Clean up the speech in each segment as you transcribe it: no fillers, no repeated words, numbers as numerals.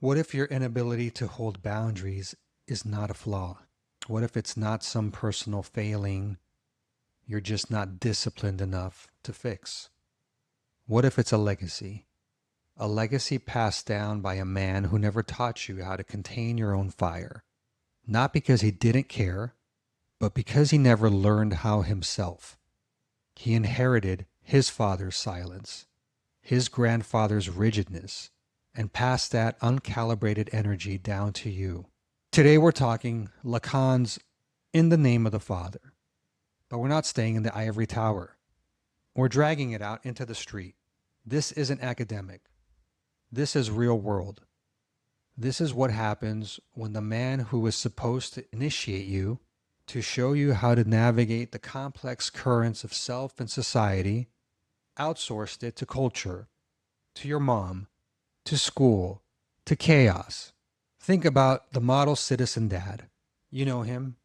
What if your inability to hold boundaries is not a flaw? What if it's not some personal failing you're just not disciplined enough to fix? What if it's a legacy? A legacy passed down by a man who never taught you how to contain your own fire. Not because he didn't care, but because he never learned how himself. He inherited his father's silence, his grandfather's rigidness, and passed that uncalibrated energy down to you. Today we're talking Lacan's In the Name of the Father. But we're not staying in the ivory tower. We're dragging it out into the street. This isn't academic. This is real world. This is what happens when the man who was supposed to initiate you, to show you how to navigate the complex currents of self and society, outsourced it to culture, to your mom, to school, to chaos. Think about the model citizen dad. You know him,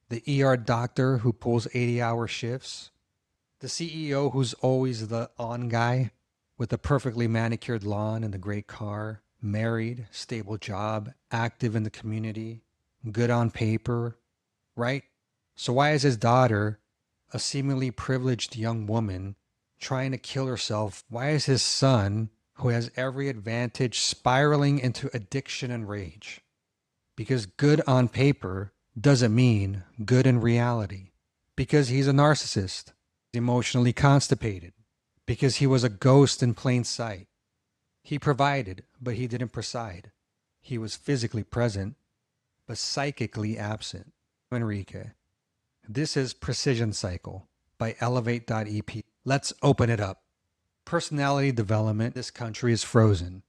the ER doctor who pulls 80-hour shifts, the CEO who's always the on guy with a perfectly manicured lawn and a great car, married, stable job, active in the community, good on paper, right? So why is his daughter, a seemingly privileged young woman, trying to kill herself? Why is his son, who has every advantage, spiraling into addiction and rage? Because good on paper doesn't mean good in reality. Because he's a narcissist, emotionally constipated. Because he was a ghost in plain sight. He provided, but he didn't preside. He was physically present, but psychically absent. Enrique. This is PrecisionCycle by Elevate.epo. Let's open it up. Personality development in this country is frozen.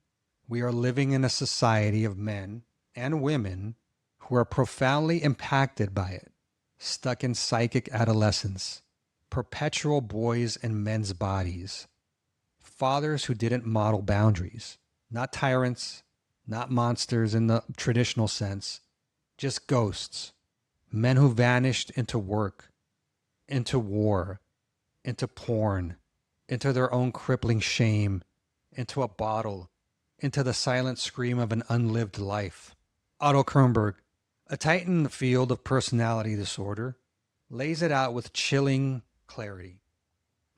We are living in a society of men and women who are profoundly impacted by it, stuck in psychic adolescence, perpetual boys in men's bodies, fathers who didn't model boundaries, not tyrants, not monsters in the traditional sense, just ghosts, men who vanished into work, into war, into porn, into their own crippling shame, into a bottle, into the silent scream of an unlived life. Otto Kernberg, a titan in the field of personality disorder, lays it out with chilling clarity.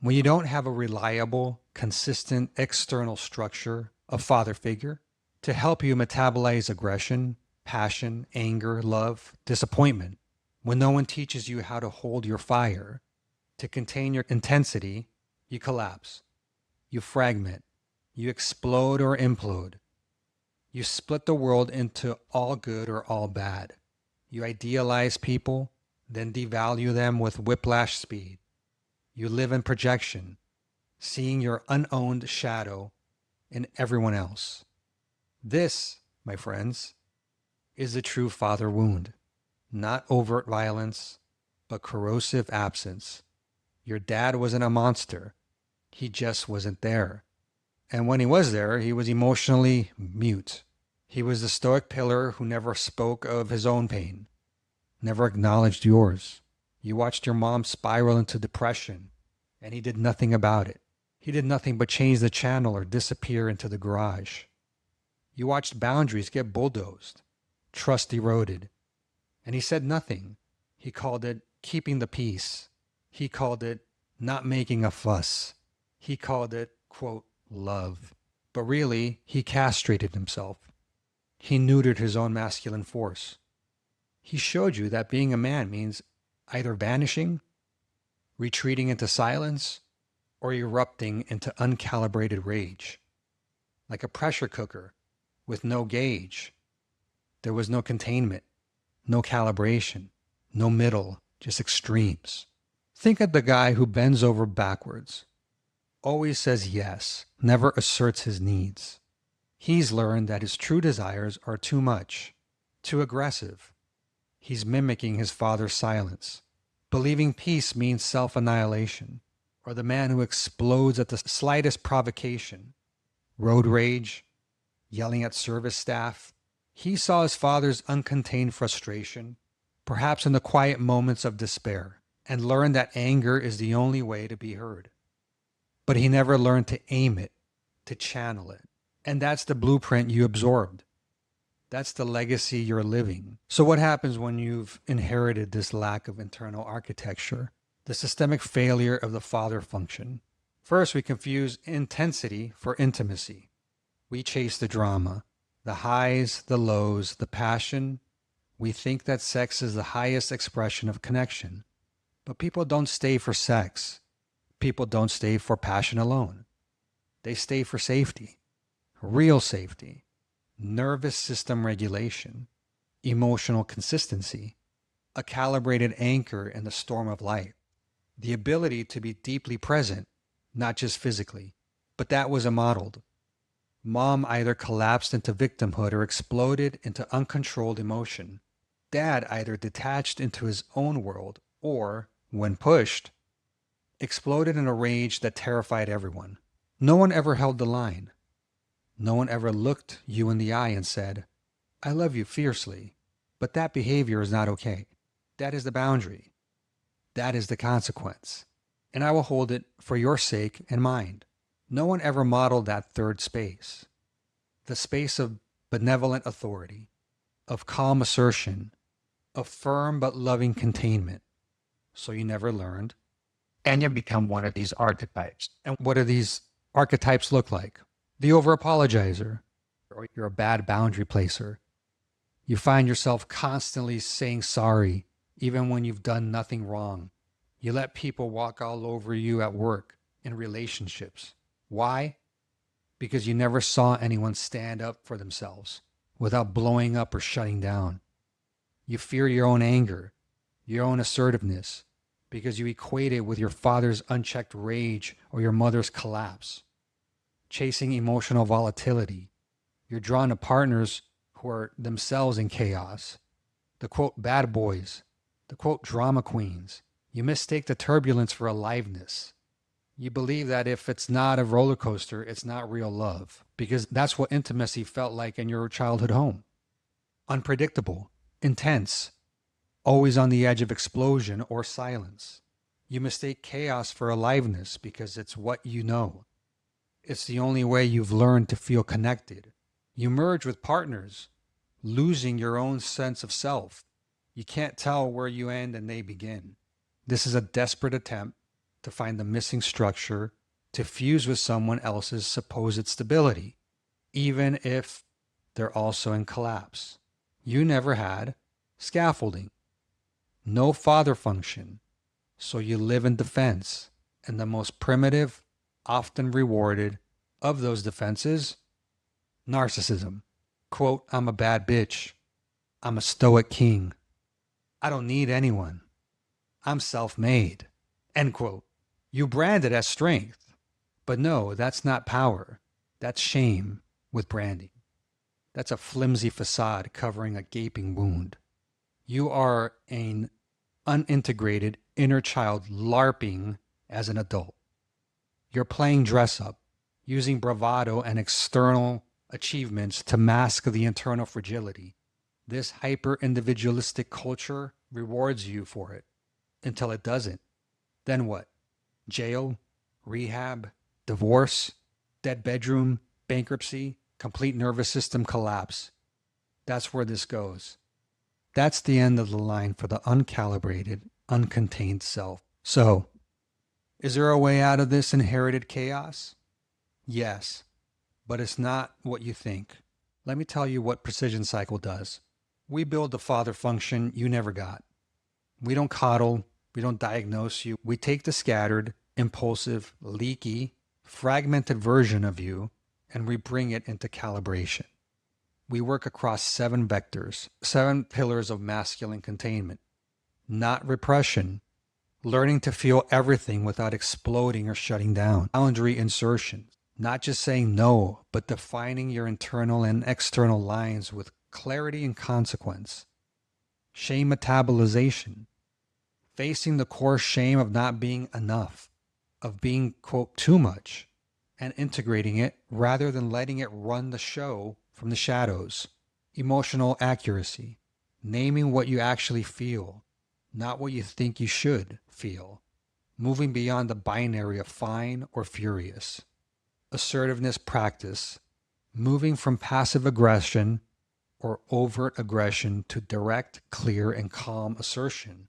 When you don't have a reliable, consistent external structure, a father figure, to help you metabolize aggression, passion, anger, love, disappointment, when no one teaches you how to hold your fire, to contain your intensity, you collapse, you fragment, you explode or implode. You split the world into all good or all bad. You idealize people, then devalue them with whiplash speed. You live in projection, seeing your unowned shadow in everyone else. This, my friends, is the true father wound. Not overt violence, but corrosive absence. Your dad wasn't a monster. He just wasn't there. And when he was there, he was emotionally mute. He was the stoic pillar who never spoke of his own pain, never acknowledged yours. You watched your mom spiral into depression, and he did nothing about it. He did nothing but change the channel or disappear into the garage. You watched boundaries get bulldozed, trust eroded, and he said nothing. He called it keeping the peace. He called it not making a fuss. He called it, quote, love. But really, he castrated himself. He neutered his own masculine force. He showed you that being a man means either vanishing, retreating into silence, or erupting into uncalibrated rage. Like a pressure cooker with no gauge. There was no containment, no calibration, no middle, just extremes. Think of the guy who bends over backwards, always says yes, never asserts his needs. He's learned that his true desires are too much, too aggressive. He's mimicking his father's silence, believing peace means self-annihilation, or the man who explodes at the slightest provocation, road rage, yelling at service staff. He saw his father's uncontained frustration, perhaps in the quiet moments of despair, and learned that anger is the only way to be heard. But he never learned to aim it, to channel it. And that's the blueprint you absorbed. That's the legacy you're living. So what happens when you've inherited this lack of internal architecture? The systemic failure of the father function. First, we confuse intensity for intimacy. We chase the drama, the highs, the lows, the passion. We think that sex is the highest expression of connection. But people don't stay for sex. People don't stay for passion alone. They stay for safety, real safety, nervous system regulation, emotional consistency, a calibrated anchor in the storm of life, the ability to be deeply present, not just physically. But that wasn't modeled. Mom either collapsed into victimhood or exploded into uncontrolled emotion. Dad either detached into his own world or, when pushed, exploded in a rage that terrified everyone. No one ever held the line. No one ever looked you in the eye and said, I love you fiercely, but that behavior is not okay. That is the boundary. That is the consequence. And I will hold it for your sake and mine. No one ever modeled that third space. The space of benevolent authority, of calm assertion, of firm but loving containment. So you never learned. And you become one of these archetypes. And what do these archetypes look like? The over-apologizer, or you're a bad boundary placer. You find yourself constantly saying sorry, even when you've done nothing wrong. You let people walk all over you at work, in relationships. Why? Because you never saw anyone stand up for themselves without blowing up or shutting down. You fear your own anger, your own assertiveness, because you equate it with your father's unchecked rage or your mother's collapse. Chasing emotional volatility. You're drawn to partners who are themselves in chaos. The quote bad boys, the quote drama queens. You mistake the turbulence for aliveness. You believe that if it's not a roller coaster, it's not real love, because that's what intimacy felt like in your childhood home. Unpredictable, intense, always on the edge of explosion or silence. You mistake chaos for aliveness because it's what you know. It's the only way you've learned to feel connected. You merge with partners, losing your own sense of self. You can't tell where you end and they begin. This is a desperate attempt to find the missing structure to fuse with someone else's supposed stability, even if they're also in collapse. You never had scaffolding, no father function, so you live in defense, and the most primitive, often rewarded of those defenses, narcissism. Quote, I'm a bad bitch. I'm a stoic king. I don't need anyone. I'm self-made. End quote. You brand it as strength, but no, that's not power. That's shame with branding. That's a flimsy facade covering a gaping wound. You are an unintegrated inner child LARPing as an adult. You're playing dress up, using bravado and external achievements to mask the internal fragility. This hyper-individualistic culture rewards you for it until it doesn't. Then what? Jail, rehab, divorce, dead bedroom, bankruptcy, complete nervous system collapse. That's where this goes. That's the end of the line for the uncalibrated, uncontained self. So, is there a way out of this inherited chaos? Yes, but it's not what you think. Let me tell you what PrecisionCycle does. We build the father function you never got. We don't coddle. We don't diagnose you. We take the scattered, impulsive, leaky, fragmented version of you and we bring it into calibration. We work across 7 vectors, 7 pillars of masculine containment. Not repression, learning to feel everything without exploding or shutting down. Boundary insertion, not just saying no, but defining your internal and external lines with clarity and consequence. Shame metabolization, facing the core shame of not being enough, of being, quote, too much, and integrating it rather than letting it run the show from the shadows. Emotional accuracy, naming what you actually feel, not what you think you should feel. Moving beyond the binary of fine or furious. Assertiveness practice, moving from passive aggression or overt aggression to direct, clear, and calm assertion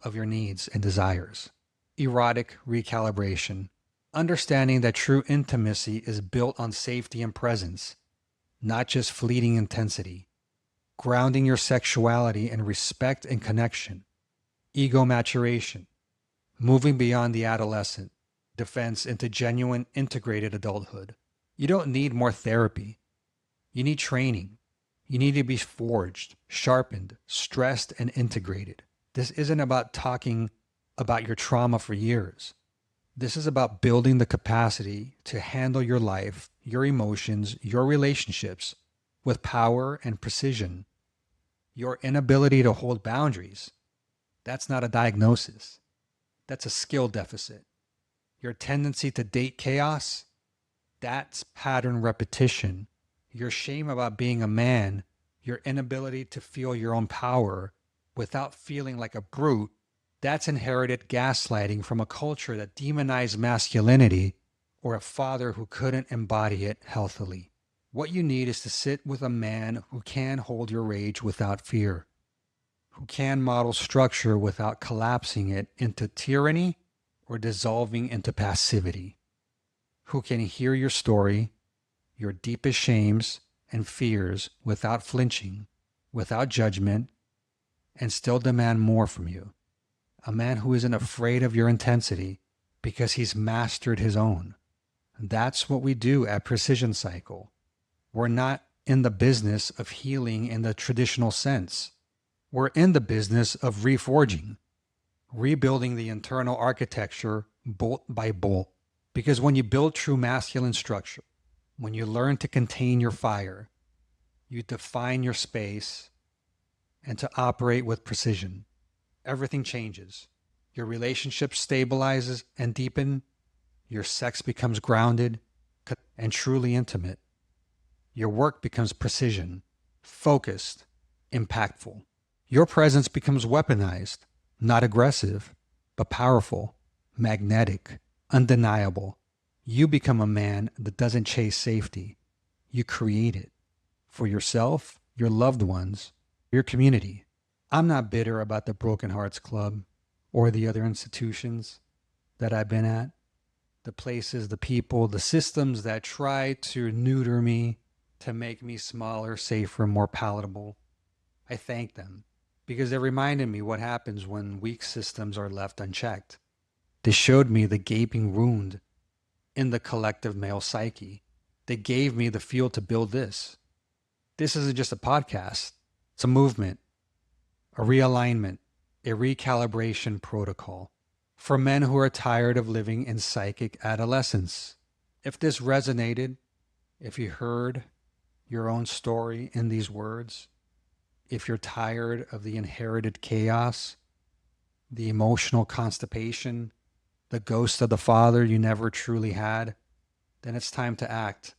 of your needs and desires. Erotic recalibration. Understanding that true intimacy is built on safety and presence, not just fleeting intensity. Grounding your sexuality in respect and connection. Ego maturation. Moving beyond the adolescent defense into genuine integrated adulthood. You don't need more therapy. You need training. You need to be forged, sharpened, stressed, and integrated. This isn't about talking about your trauma for years. This is about building the capacity to handle your life, your emotions, your relationships with power and precision. Your inability to hold boundaries, that's not a diagnosis. That's a skill deficit. Your tendency to date chaos, that's pattern repetition. Your shame about being a man, your inability to feel your own power without feeling like a brute, that's inherited gaslighting from a culture that demonized masculinity or a father who couldn't embody it healthily. What you need is to sit with a man who can hold your rage without fear, who can model structure without collapsing it into tyranny or dissolving into passivity, who can hear your story, your deepest shames and fears without flinching, without judgment, and still demand more from you. A man who isn't afraid of your intensity because he's mastered his own. That's what we do at PrecisionCycle. We're not in the business of healing in the traditional sense. We're in the business of reforging, rebuilding the internal architecture bolt by bolt. Because when you build true masculine structure, when you learn to contain your fire, you define your space, and to operate with precision, everything changes. Your relationship stabilizes and deepens. Your sex becomes grounded and truly intimate. Your work becomes precision, focused, impactful. Your presence becomes weaponized, not aggressive, but powerful, magnetic, undeniable. You become a man that doesn't chase safety. You create it for yourself, your loved ones, your community. I'm not bitter about the Broken Hearts Club or the other institutions that I've been at, the places, the people, the systems that try to neuter me, to make me smaller, safer, more palatable. I thank them because they reminded me what happens when weak systems are left unchecked. They showed me the gaping wound in the collective male psyche. They gave me the fuel to build this. This isn't just a podcast. It's a movement, a realignment, a recalibration protocol for men who are tired of living in psychic adolescence. If this resonated, if you heard your own story in these words, if you're tired of the inherited chaos, the emotional constipation, the ghost of the father you never truly had, then it's time to act.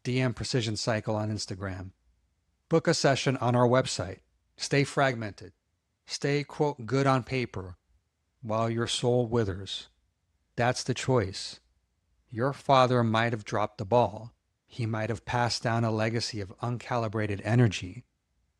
DM PrecisionCycle on Instagram. Book a session on our website. Stay fragmented. Stay, quote, good on paper while your soul withers. That's the choice. Your father might have dropped the ball. He might have passed down a legacy of uncalibrated energy,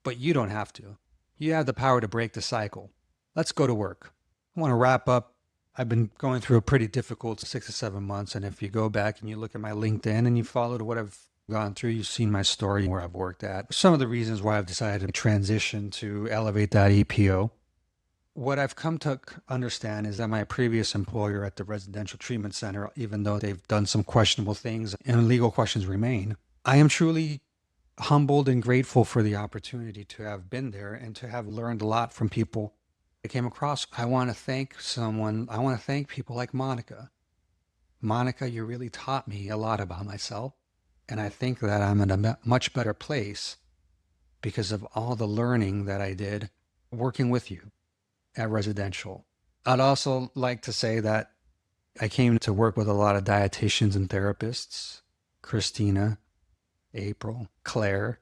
but you don't have to. You have the power to break the cycle. Let's go to work. I want to wrap up. I've been going through a pretty difficult 6 to 7 months, and if you go back and you look at my LinkedIn and you followed what I've gone through, you've seen my story, where I've worked at. Some of the reasons why I've decided to transition to Elevate.epo. What I've come to understand is that my previous employer at the residential treatment center, even though they've done some questionable things and legal questions remain, I am truly humbled and grateful for the opportunity to have been there and to have learned a lot from people I came across. I want to thank people like Monica. Monica, you really taught me a lot about myself. And I think that I'm in a much better place because of all the learning that I did working with you at residential. I'd also like to say that I came to work with a lot of dietitians and therapists: Christina, April, Claire,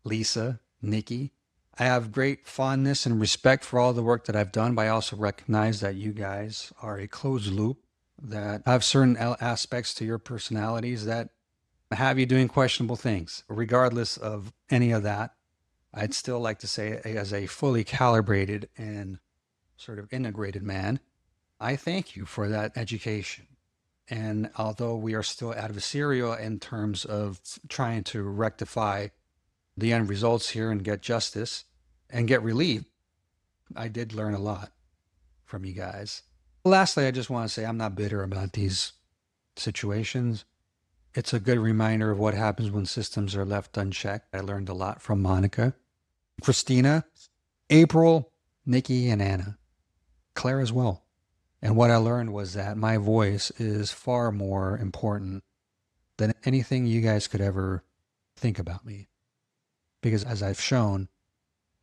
Lisa, Nikki. I have great fondness and respect for all the work that I've done, but I also recognize that you guys are a closed loop, that have certain aspects to your personalities that have you doing questionable things. Regardless of any of that, I'd still like to say, as a fully calibrated and sort of integrated man, I thank you for that education. And although we are still adversarial in terms of trying to rectify the end results here and get justice and get relief, I did learn a lot from you guys. Lastly, I just want to say I'm not bitter about these situations. It's a good reminder of what happens when systems are left unchecked. I learned a lot from Monica, Christina, April, Nikki, and Anna, Claire as well. And what I learned was that my voice is far more important than anything you guys could ever think about me. Because as I've shown,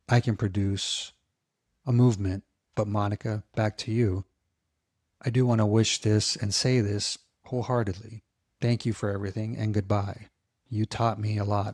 I can produce a movement. But Monica, back to you. I do want to wish this and say this wholeheartedly. Thank you for everything and goodbye. You taught me a lot.